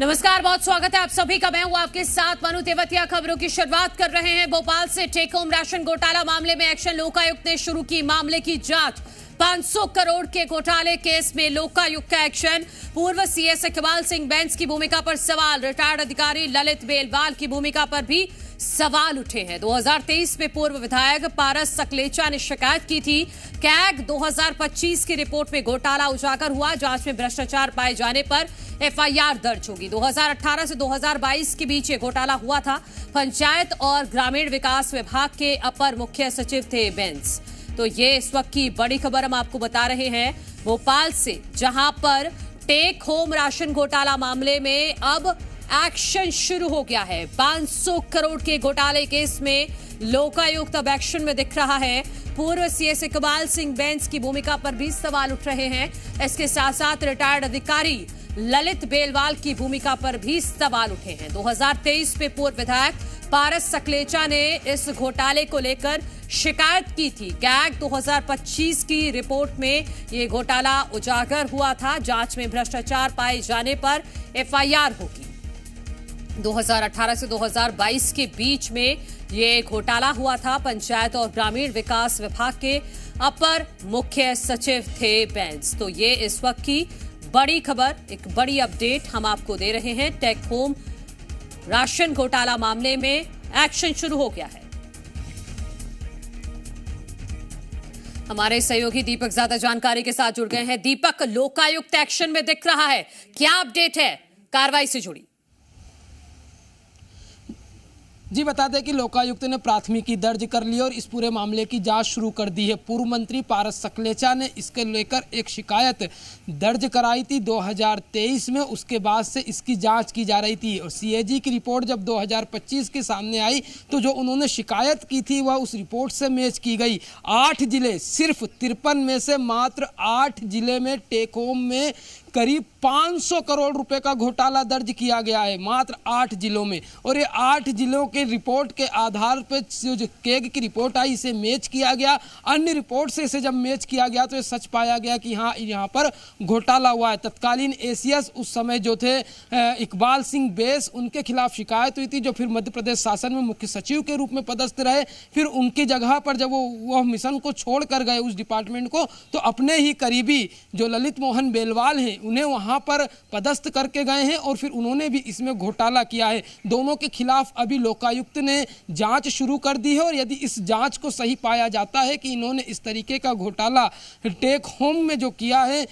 नमस्कार, बहुत स्वागत है आप सभी का। मैं हूं आपके साथ मनु तेवतिया। खबरों की शुरुआत कर रहे हैं भोपाल से। टेक होम राशन घोटाला मामले में एक्शन लोकायुक्त ने शुरू की मामले की जांच। 500 करोड़ के घोटाले केस में लोकायुक्त का एक्शन। पूर्व सीएस इकबाल सिंह बैंस की भूमिका पर सवाल। रिटायर्ड अधिकारी ललित बेलवाल की भूमिका पर भी सवाल उठे हैं। 2023 में पूर्व विधायक पारस सकलेचा ने शिकायत की थी। कैग 2025 की रिपोर्ट में घोटाला उजागर हुआ। जांच में भ्रष्टाचार पाए जाने पर एफआईआर दर्ज होगी। 2018 से 2022 के बीच ये घोटाला हुआ था। पंचायत और ग्रामीण विकास विभाग के अपर मुख्य सचिव थे बैंस। तो ये इस वक्त की बड़ी खबर हम आपको बता रहे हैं भोपाल से, जहां पर टेक होम राशन घोटाला मामले में अब एक्शन शुरू हो गया है। 500 करोड़ के घोटाले केस में लोकायुक्त अब एक्शन में दिख रहा है। पूर्व सीएस इकबाल सिंह बैंस की भूमिका पर भी सवाल उठ रहे हैं। इसके साथ साथ रिटायर्ड अधिकारी ललित बेलवाल की भूमिका पर भी सवाल उठे हैं। 2023 में पूर्व विधायक पारस सकलेचा ने इस घोटाले को लेकर शिकायत की थी। कैग 2025 की रिपोर्ट में ये घोटाला उजागर हुआ था। जांच में भ्रष्टाचार पाए जाने पर एफआईआर होगी। 2018 से 2022 के बीच में ये घोटाला हुआ था। पंचायत और ग्रामीण विकास विभाग के अपर मुख्य सचिव थे बैंस। तो ये इस वक्त की बड़ी खबर, एक बड़ी अपडेट हम आपको दे रहे हैं। टेक होम राशन घोटाला मामले में एक्शन शुरू हो गया है। हमारे सहयोगी दीपक ज्यादा जानकारी के साथ जुड़ गए हैं। दीपक, लोकायुक्त एक्शन में दिख रहा है, क्या अपडेट है कार्रवाई से जुड़ी? जी, बता दें कि लोकायुक्त ने प्राथमिकी दर्ज कर ली और इस पूरे मामले की जांच शुरू कर दी है। पूर्व मंत्री पारस सकलेचा ने इसके लेकर एक शिकायत दर्ज कराई थी 2023 में। उसके बाद से इसकी जांच की जा रही थी और सीएजी की रिपोर्ट जब 2025 के सामने आई तो जो उन्होंने शिकायत की थी वह उस रिपोर्ट से मैच की गई। 8 जिले, सिर्फ 53 में से मात्र 8 जिले में टेक होम में करीब 500 करोड़ रुपए का घोटाला दर्ज किया गया है, मात्र 8 जिलों में। और ये 8 जिलों के रिपोर्ट के आधार पर जो केग की रिपोर्ट आई इसे मैच किया गया। अन्य रिपोर्ट से इसे जब मैच किया गया तो ये सच पाया गया कि हाँ, यहाँ पर घोटाला हुआ है। तत्कालीन एसीएस उस समय जो थे इकबाल सिंह बैंस, उनके खिलाफ शिकायत हुई थी, जो फिर मध्य प्रदेश शासन में मुख्य सचिव के रूप में पदस्थ रहे। फिर उनकी जगह पर जब वो मिशन को छोड़ कर गए, उस डिपार्टमेंट को, तो अपने ही करीबी जो ललित मोहन बेलवाल हैं उन्हें वहां पर पदस्थ करके गए हैं और फिर उन्होंने भी इसमें घोटाला किया है। दोनों के खिलाफ अभी लोकायुक्त ने जांच शुरू कर दी है और यदि इस जांच को सही पाया जाता है कि इन्होंने इस तरीके का घोटाला टेक होम में जो किया है,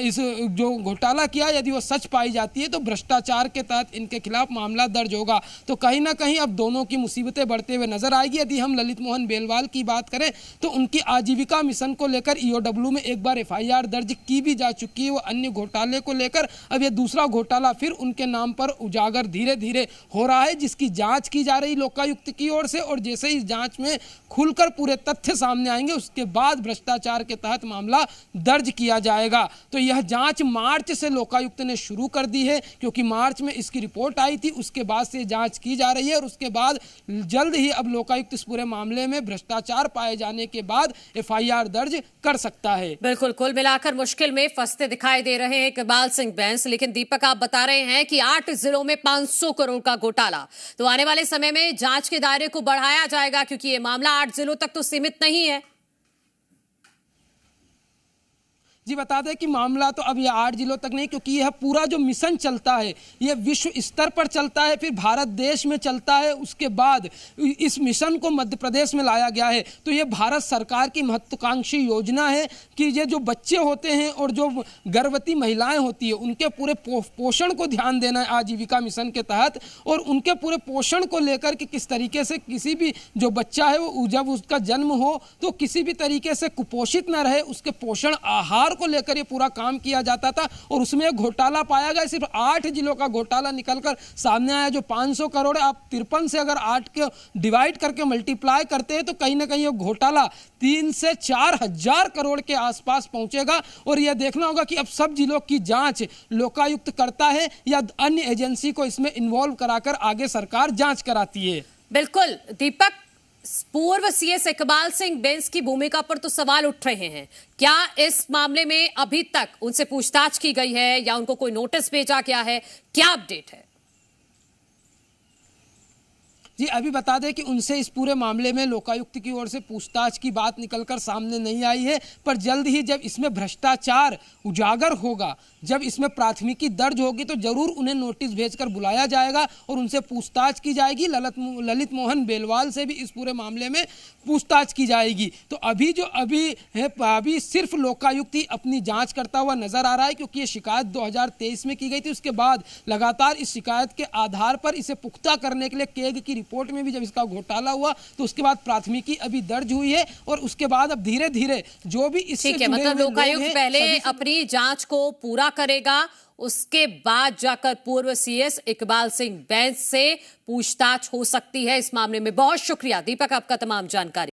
इस जो घोटाला किया, यदि वो सच पाई जाती है तो भ्रष्टाचार के तहत इनके खिलाफ मामला दर्ज होगा। तो कहीं ना कहीं अब दोनों की मुसीबतें बढ़ते हुए नजर आएगी। यदि हम ललित मोहन बेलवाल की बात करें तो उनकी आजीविका मिशन को लेकर ईओडब्ल्यू में एक बार एफआईआर दर्ज की भी जा चुकी है। वो अन्य घोटाले को लेकर अब ये दूसरा घोटाला फिर उनके नाम पर उजागर धीरे धीरे हो रहा है, जिसकी जांच की जा रही लोकायुक्त की ओर से। और जैसे ही जांच में खुलकर पूरे तथ्य सामने आएंगे उसके बाद भ्रष्टाचार के तहत मामला दर्ज किया जाएगा। तो यह जांच मार्च से लोकायुक्त ने शुरू कर दी है, क्योंकि मार्च में इसकी रिपोर्ट आई थी। उसके बाद से जांच की जा रही है और उसके बाद जल्द ही अब लोकायुक्त इस पूरे मामले में भ्रष्टाचार पाए जाने के बाद एफआईआर दर्ज कर सकता है। बिल्कुल, कुल मिलाकर मुश्किल में फंसते दिखाई दे रहे हैं इकबाल सिंह बैंस। लेकिन दीपक, आप बता रहे हैं कि 8 जिलों में 500 करोड़ का घोटाला, तो आने वाले समय में जांच के दायरे को बढ़ाया जाएगा, क्योंकि ये मामला 8 जिलों तक तो सीमित नहीं है। जी, बता दें कि मामला तो अब ये 8 जिलों तक नहीं, क्योंकि यह पूरा जो मिशन चलता है यह विश्व स्तर पर चलता है, फिर भारत देश में चलता है। उसके बाद इस मिशन को मध्य प्रदेश में लाया गया है। तो ये भारत सरकार की महत्वाकांक्षी योजना है कि ये जो बच्चे होते हैं और जो गर्भवती महिलाएं होती है उनके पूरे पोषण को ध्यान देना है आजीविका मिशन के तहत। और उनके पूरे पोषण को लेकर कि किस तरीके से किसी भी जो बच्चा है वो जब उसका जन्म हो तो किसी भी तरीके से कुपोषित न रहे, उसके पोषण आहार को लेकर ये पूरा काम किया जाता था। और उसमें घोटाला पाया गया। सिर्फ 8 जिलों का घोटाला निकलकर सामने आया जो 500 करोड़ है। आप 53 से अगर 8 के डिवाइड करके मल्टीप्लाई करते हैं तो कहीं ना कहीं ये घोटाला 3 से 4 हजार करोड़ के आसपास पहुंचेगा। और यह देखना होगा कि अब सब जिलों की जांच लोकायुक्त करता है या अन्य एजेंसी को इसमें इन्वॉल्व कराकर आगे सरकार जांच कराती है। बिल्कुल दीपक, पूर्व सीएस इकबाल सिंह बैंस की भूमिका पर तो सवाल उठ रहे हैं। क्या इस मामले में अभी तक उनसे पूछताछ की गई है या उनको कोई नोटिस भेजा गया है? क्या अपडेट है? जी, अभी बता दें कि उनसे इस पूरे मामले में लोकायुक्त की ओर से पूछताछ की बात निकलकर सामने नहीं आई है, पर जल्द ही जब इसमें भ्रष्टाचार उजागर होगा, जब इसमें प्राथमिकी दर्ज होगी, तो जरूर उन्हें नोटिस भेजकर बुलाया जाएगा और उनसे पूछताछ की जाएगी। ललित मोहन बेलवाल से भी इस पूरे मामले में पूछताछ की जाएगी। तो अभी जो अभी सिर्फ लोकायुक्त ही अपनी जांच करता हुआ नजर आ रहा है, क्योंकि ये शिकायत 2023 में की गई थी। उसके बाद लगातार इस शिकायत के आधार पर इसे पुख्ता करने के लिए केग की रिपोर्ट में भी जब इसका घोटाला हुआ, तो उसके बाद प्राथमिकी अभी दर्ज हुई है और उसके बाद अब धीरे धीरे जो भी इससे ठीक है, मतलब लोकायुक्त पहले अपनी जांच को पूरा करेगा, उसके बाद जाकर पूर्व सीएस इकबाल सिंह बैंस से पूछताछ हो सकती है इस मामले में। बहुत शुक्रिया दीपक, आपका तमाम जानकारी।